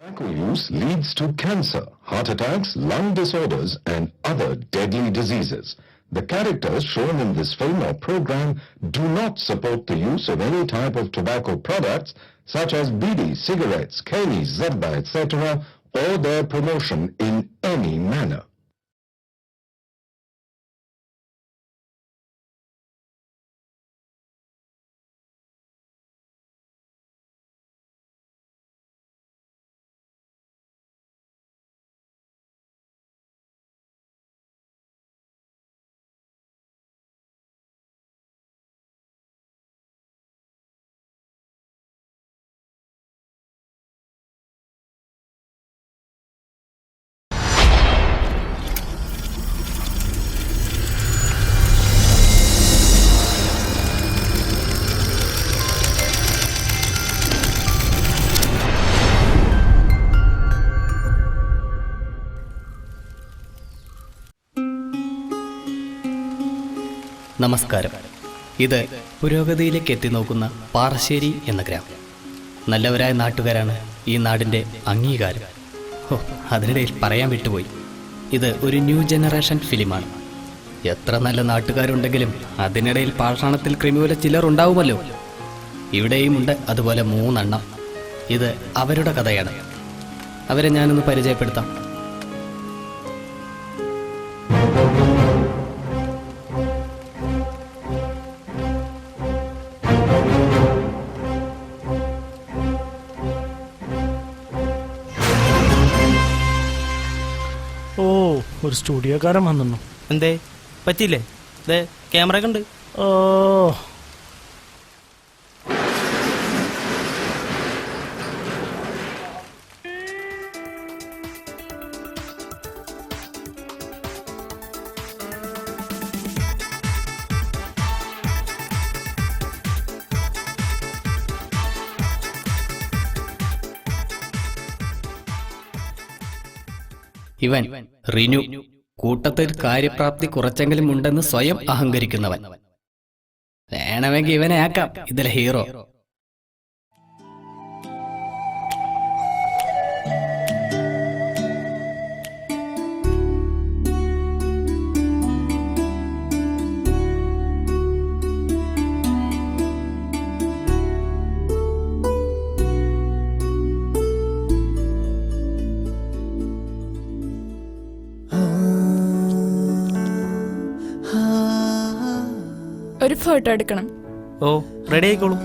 Tobacco use leads to cancer, heart attacks, lung disorders, and other deadly diseases. The characters shown in this film or program do not support the use of any type of tobacco products such as bidi, cigarettes, keni, zarda, etc., or their promotion in any manner. നമസ്കാരം. ഇത് പുരോഗതിയിലേക്ക് എത്തി നോക്കുന്ന പാറശ്ശേരി എന്ന ഗ്രാമം. നല്ലവരായ നാട്ടുകാരാണ് ഈ നാടിൻ്റെ അംഗീകാരം. അതിനിടയിൽ പറയാൻ വിട്ടുപോയി, ഇത് ഒരു ന്യൂ ജനറേഷൻ ഫിലിമാണ്. എത്ര നല്ല നാട്ടുകാരുണ്ടെങ്കിലും അതിനിടയിൽ പാഷാണത്തിൽ ക്രിമിവല ചിലർ ഉണ്ടാവുമല്ലോ. ഇവിടെയും ഉണ്ട് അതുപോലെ 3 എണ്ണം. ഇത് അവരുടെ കഥയാണ്. അവരെ ഞാനൊന്ന് പരിചയപ്പെടുത്താം. ഒരു സ്റ്റുഡിയോക്കാരൻ വന്നു. എന്തേ പറ്റിയില്ലേ? ദേ ക്യാമറ ഒക്കെ ഉണ്ട്. ഇവൻ റിനു, കൂട്ടത്തിൽ കാര്യപ്രാപ്തി കുറച്ചെങ്കിലും ഉണ്ടെന്ന് സ്വയം അഹങ്കരിക്കുന്നവൻ. വേണമെങ്കിൽ ഇവനെ ആക്കാം ഇതിലെ ഹീറോ. ഒരു ഫോട്ടോ എടുക്കണം. ഓ, റെഡി ആയിക്കോളൂ.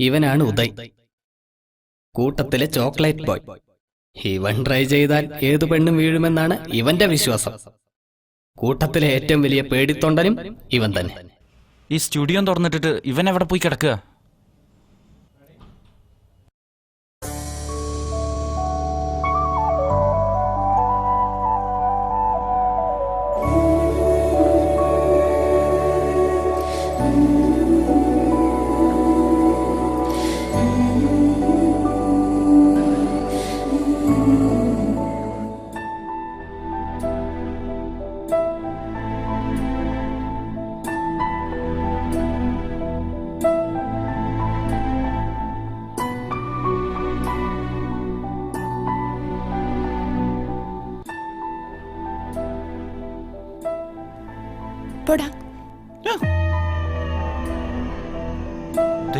ഇവനാണ് ഉദയ്, കൂട്ടത്തിലെ ചോക്ലേറ്റ് ബോയ്. ഇവൻ ട്രൈ ചെയ്താൽ ഏതു പെണ്ണും വീഴുമെന്നാണ് ഇവന്റെ വിശ്വാസം. കൂട്ടത്തിലെ ഏറ്റവും വലിയ പേടിത്തൊണ്ടനും ഇവൻ തന്നെ. ഈ സ്റ്റുഡിയോ തുറന്നിട്ടിട്ട് ഇവൻ എവിടെ പോയി കിടക്കുക?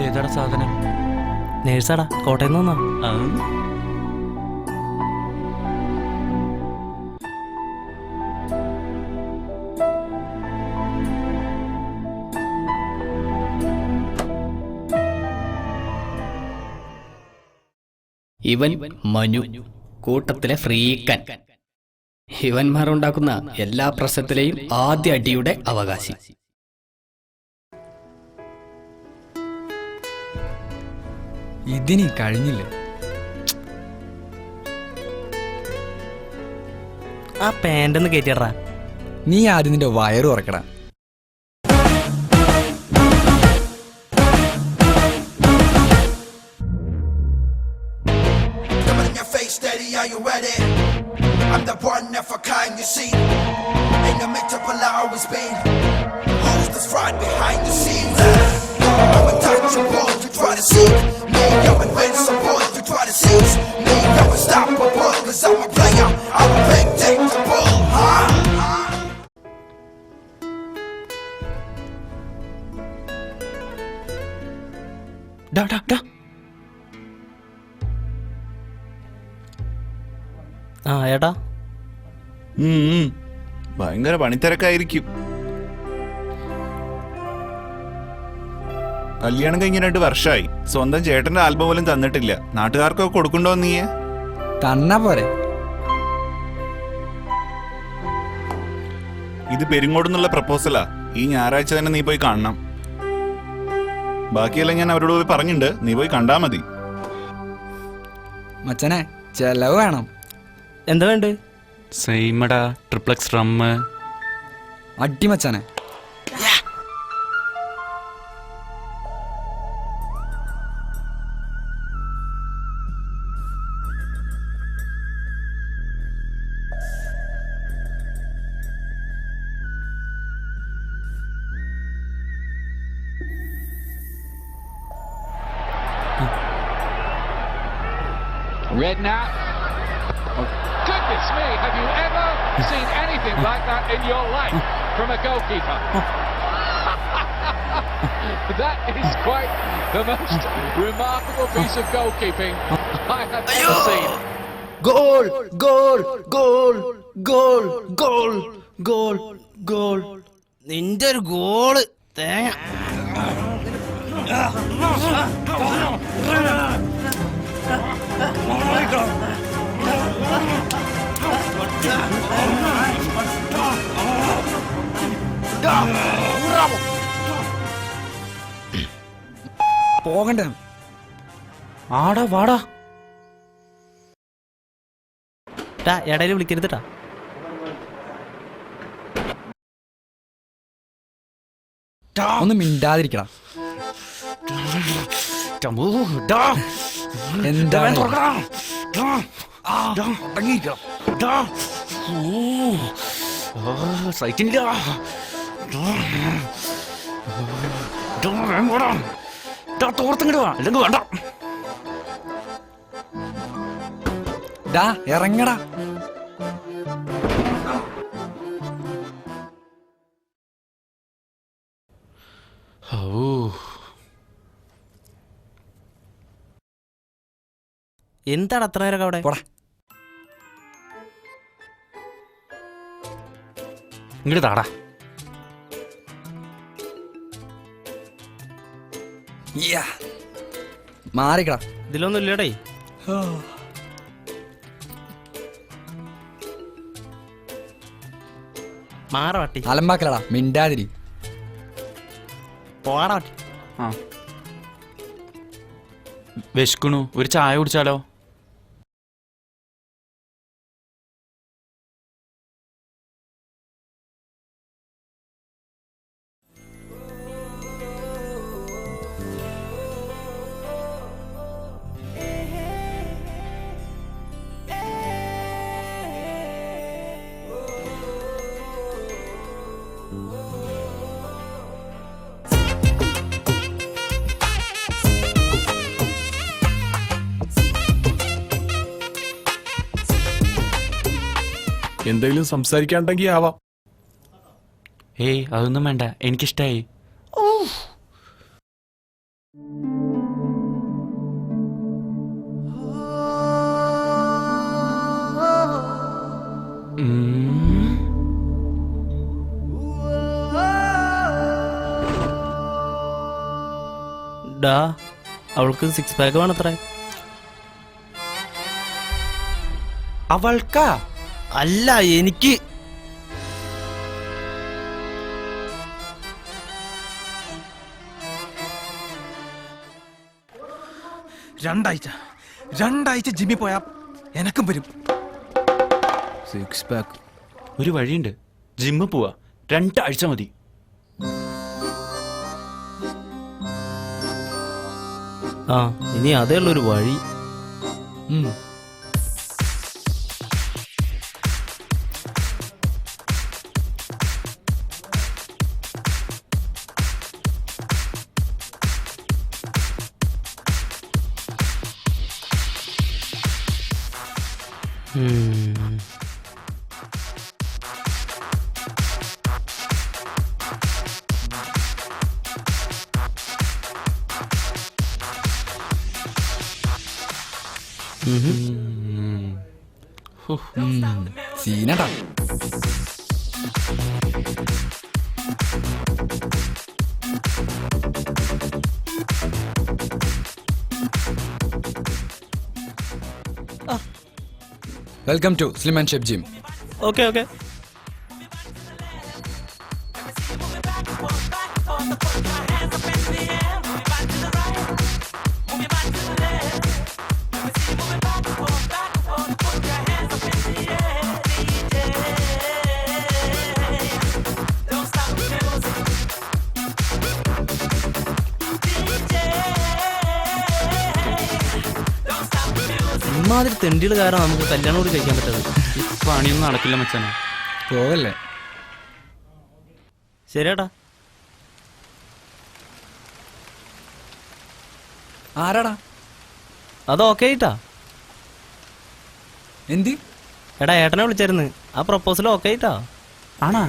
ഏതാടാ സാധനം? നേഴ്സാടാ, കോട്ടയം നിന്നാ. ഇവൻ മനു, കൂട്ടത്തിലെ ഫ്രീക്കൻ. ഇവന്മാർ ഉണ്ടാക്കുന്ന എല്ലാ പ്രശ്നത്തിലെയും ആദ്യ അടിയുടെ അവകാശി. ഇതിനി കഴിഞ്ഞില്ല. ആ പാൻ്റൊന്ന് കയറ്റിയറാ. നീ ആദ്യം നിന്റെ വയറ് ഉറക്കടാ. Steady, are you ready? I'm the one that for behind the scene. Ain't no meant to pull out his pain. Who's this fraud behind the scenes? I'm untouchable, you try to see me. I'm invincible, you try to seize me. I'm unstoppable, cause I'm a player. I'm unpredictable, huh? ഡാ ഡാ ഡാ ആ ഏട്ടാ, ഭയങ്കര പണിത്തിരക്കായിരിക്കും. കല്യാണം കഴിഞ്ഞ 2 വർഷമായി. സ്വന്തം ചേട്ടന്റെ ആൽബം പോലും തന്നിട്ടില്ല. നാട്ടുകാർക്കൊക്കെ കൊടുക്കണ്ടോ നീയെ? തന്നാ പോരെ. ഇത് പെരിങ്ങോടുന്നുള്ള പ്രപ്പോസലാ. ഈ ഞായറാഴ്ച തന്നെ നീ പോയി കാണണം. ബാക്കിയെല്ലാം ഞാൻ അവരോട് പോയി പറഞ്ഞിട്ടുണ്ട്. നീ പോയി കണ്ടാ മതി. മച്ചനെ ചെലവ് വേണം. എന്താ വേണ്ടേ? സെയിമടാ, ട്രിപ്ലക്സ് റമ്മ്. അടി മച്ചനെ. Redknapp. Oh, goodness me, have you ever seen anything like that in your life from a goalkeeper? That is quite the most remarkable piece of goalkeeping I have ever seen. Goal goal goal goal goal goal goal. നിന്റെ ഒരു goal തേങ്ങ. പോകണ്ടേ? ആടാ വാടാ. ഇടയിൽ വിളിക്കരുതട്ടാ. ഒന്ന് മിണ്ടാതിരിക്കടാ. എന്താ സൈറ്റില്ല. തോർത്തങ്ങോട്ട് വാ, അല്ലെങ്കിൽ വേണ്ട. ഡാ ഇറങ്ങടാ. എന്താണ് അത്ര നേരം അവിടെ? പോടാ. ഇങ്ങോട്ട് താടാ. മാറിക്കടാ. ഇതിലൊന്നും ഇല്ലടേ. മാറവാട്ടി. അലമ്പാക്കലടാ, മിണ്ടാതിരി. പോടാട്ടി. ആ വിശക്കണു, ഒരു ചായ കുടിച്ചാലോ? എന്തെങ്കിലും സംസാരിക്കാണ്ടെങ്കിൽ ആവാം. ഏയ് അതൊന്നും വേണ്ട, എനിക്കിഷ്ടായി. ഡാ, അവൾക്ക് 6 പാക്ക് വേണത്രേ. അവൾക്കാ? അല്ല, എനിക്ക്. രണ്ടാഴ്ച ജിമ്മി പോയാ എനക്കും വരും 6 പാക്ക്. ഒരു വഴിയുണ്ട്, ജിമ്മിൽ പോവാ. 2 ആഴ്ച മതി. ആ, ഇനി അതേ ഉള്ളൊരു വഴി. സീനടാ. Welcome to slim and shape gym. Okay okay. ഇമാതിരി തെണ്ടികൾ കാരണം നമുക്ക് കല്യാണം കൂടി കഴിക്കാൻ പറ്റത്. പണിയൊന്നും നടക്കില്ല മച്ചാനെ. പോവല്ലേ? ശരിയാട്ടാ. ആരാടാ അത് ഓക്കെ ആയിട്ടാ. എന്ത്? എടാ ഏട്ടനെ വിളിച്ചായിരുന്നു. ആ പ്രപ്പോസൽ ഓക്കെ ആയിട്ടാ. ആണാ?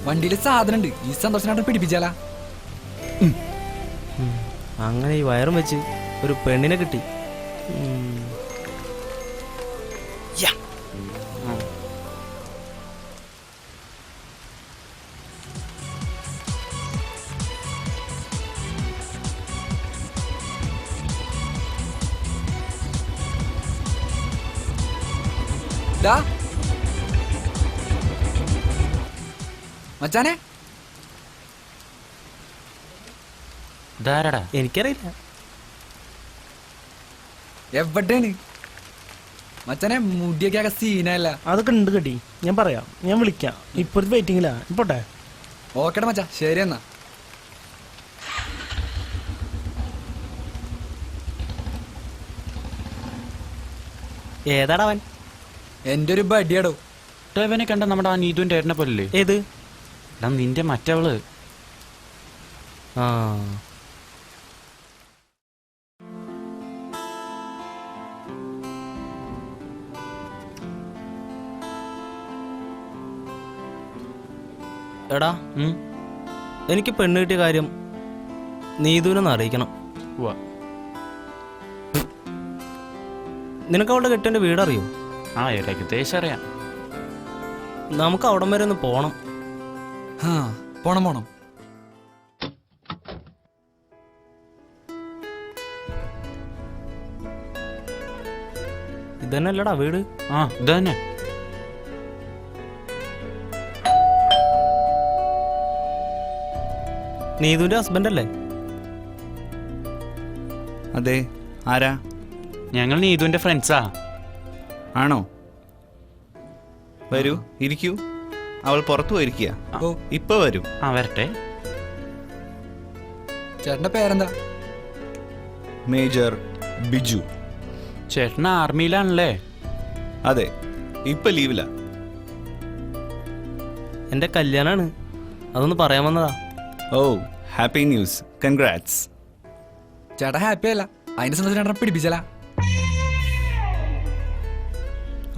വണ്ടിയിൽ സാധനം ഉണ്ട്. ഈ സന്തോഷനായിട്ട് പിടിപ്പിച്ചാലാ. അങ്ങനെ ഈ വയറും വെച്ച് ഒരു പെണ്ണിനെ കിട്ടി. മച്ചാനെ ധാരടാ. എനിക്കറിയില്ല എവിടെയാണ് മച്ചാനെ. മുടിയൊക്കെ സീനല്ല. അതൊക്കെ ഉണ്ട് കടി. ഞാൻ പറയാം, ഞാൻ വിളിക്കാം. ഇപ്പോഴത്തെ വെയിറ്റിംഗിലാ. ഇപ്പോട്ടെ. ഓക്കേടാ മച്ചാ, ശരി എന്നാ. ഏതാടാ അവൻ? എന്റെ ഒരു ബഡിയാടോ. ഇവനെ കണ്ട നമ്മുടെ ആ നീതുവിന്റെ ഏട്ടനെ പോലല്ലേ? ഏത്? നിന്റെ മറ്റവള്. ആ എടാ, എനിക്ക് പെണ്ണ് കിട്ടിയ കാര്യം നീതുവിനൊന്ന് അറിയിക്കണം. നിനക്ക് അവളുടെ കെട്ടിന്റെ വീടറിയോ? ആ ഏകദേശം അറിയാം. നമുക്ക് അവിടം വരെ ഒന്ന് പോണം. പോണം. ഇതന്നെല്ലടാ വീട്? ആ ഇതന്നെ. നീതുവിന്റെ ഹസ്ബൻഡ് അല്ലേ? അതെ. ആരാ? ഞങ്ങൾ നീതുവിന്റെ ഫ്രണ്ട്സാ. ആണോ? വരൂ, ഇരിക്കൂ. അവൾ പുറത്തു പോയിരിക്കുക. ഇപ്പൊ വരും. ആ വരട്ടെ. ചേട്ടന്റെ പേരെന്താ? മേജർ ബിജു. ചേട്ടൻ ആർമിയിലാണല്ലേ? അതെ, ഇപ്പൊ ലീവിലാ. എന്റെ കല്യാണാണ്, അതൊന്ന് പറയാൻ വന്നതാ. ഓ, ഹാപ്പി ന്യൂസ്. കൺഗ്രാറ്റ്സ്. ചേട്ടാ ഹാപ്പി അല്ല, അതിന്റെ സന്തോഷം പിടിപ്പിച്ചാലാ.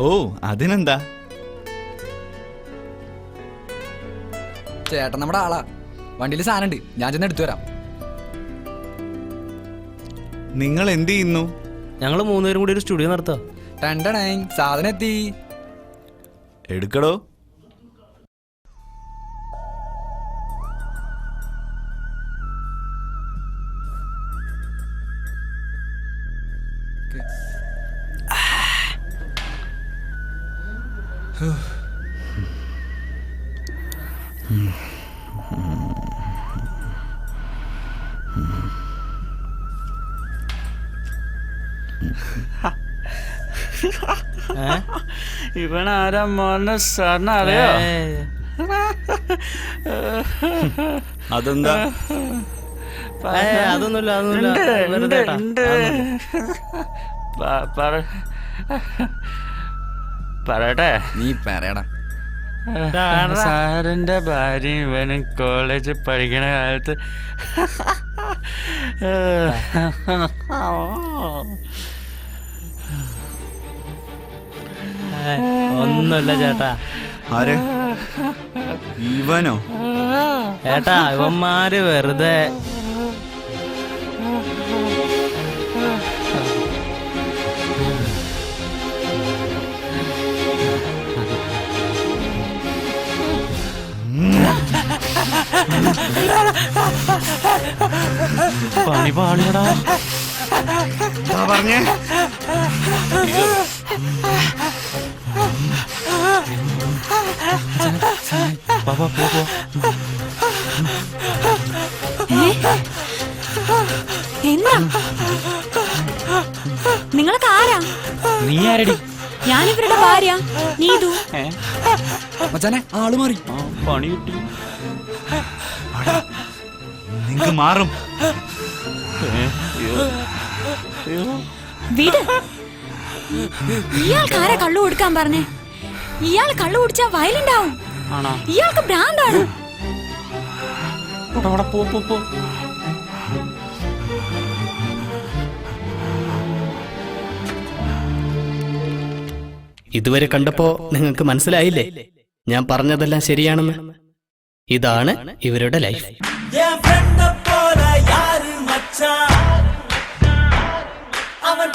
ഓ, അതിനെന്താ. ചേട്ടൻ നമ്മുടെ ആളാ. വണ്ടിയിൽ സാധനം ഉണ്ട്, ഞാൻ ചെന്ന് എടുത്തു വരാം. നിങ്ങൾ എന്ത് ചെയ്യുന്നു? ഞങ്ങൾ മൂന്നുപേരും കൂടി ഒരു സ്റ്റുഡിയോ നടത്തുക. സാധനം എത്തി. എടുക്കടോ. ഇവൻ ആരാ മോനെ സാറിന് അറിയോ? അതെന്താ? പറയട്ടെ. നീ പറയടാ. സാറിന്റെ ഭാര്യ ഇവനും കോളേജിൽ പഠിക്കണ കാലത്ത് ഒന്നുമില്ല ചേട്ടാ. ആരെ? ഇവനോ? ചേട്ടാ ഇവന്മാര് വെറുതെ പണി പാളിയടാ. പറഞ്ഞേ വാ, വാ, പോ, പോ. എന്താ നിങ്ങളൊക്കെ ആരാ? നീ ആരടി? ഞാനിവരുടെ ഭാര്യ നീതു. മച്ചാനെ ആള് മാറി. ആ, പണി കിട്ടി. നിങ്ങക്ക് മാറും. വിട്. ഇയാൾക്ക് ആരാ കള്ളു കൊടുക്കാൻ പറഞ്ഞേ? ഇയാൾ കള്ളു കുടിച്ചാ വയലന്റ് ആവും. ആണോ? ഇയാൾക്ക് ഭ്രാന്താണ്. അവിടെ പോ, പോ, പോ. ഇതുവരെ കണ്ടപ്പോ നിങ്ങൾക്ക് മനസ്സിലായില്ലേ ഞാൻ പറഞ്ഞതെല്ലാം ശരിയാണെന്ന്? ഇതാണ് ഇവരുടെ ലൈഫ്. അവൻ